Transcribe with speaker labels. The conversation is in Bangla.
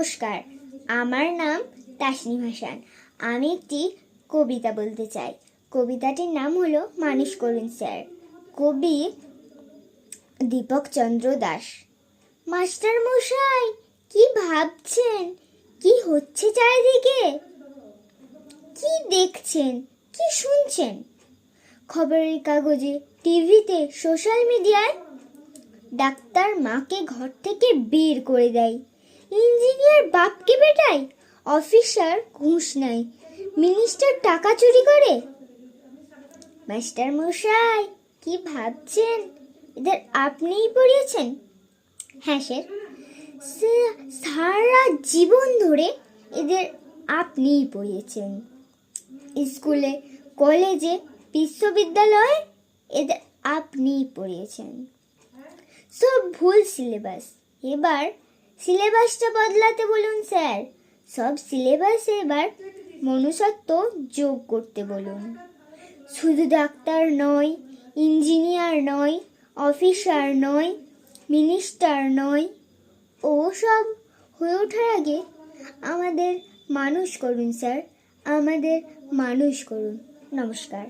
Speaker 1: নমস্কার, আমার নাম তাসনিম হাসান। আমি একটি কবিতা বলতে চাই। কবিতাটির নাম হলো মানুষ করুন স্যার। কবি দীপক চন্দ্র দাস। মাস্টার মশাই, কি ভাবছেন? কি হচ্ছে চারিদিকে? কি দেখছেন? কি শুনছেন? খবরের কাগজে, টিভিতে, সোশ্যাল মিডিয়ায় ডাক্তার মাকে ঘর থেকে বের করে দেয়, ইঞ্জিনিয়ার বাপকে বেটায়, অফিসার ঘুষ নেয়, মিনিস্টার টাকা চুরি করে। মাস্টার মশাই, কি ভাবছেন? এদের আপনিই পড়িয়েছেন? হ্যাঁ স্যার, সারা জীবন ধরে এদের আপনিই পড়িয়েছেন। স্কুলে, কলেজে, বিশ্ববিদ্যালয়ে এদের আপনিই পড়িয়েছেন। সব ভুল সিলেবাস, এবার সিলেবাসটা বদলাতে বলুন স্যার। সব সিলেবাসে এবার মনুষ্যত্ব যোগ করতে বলুন। শুধু ডাক্তার নয়, ইঞ্জিনিয়ার নয়, অফিসার নয়, মিনিস্টার নয়, ও সব হয়ে ওঠার আগে আমাদের মানুষ করুন স্যার, আমাদের মানুষ করুন। নমস্কার।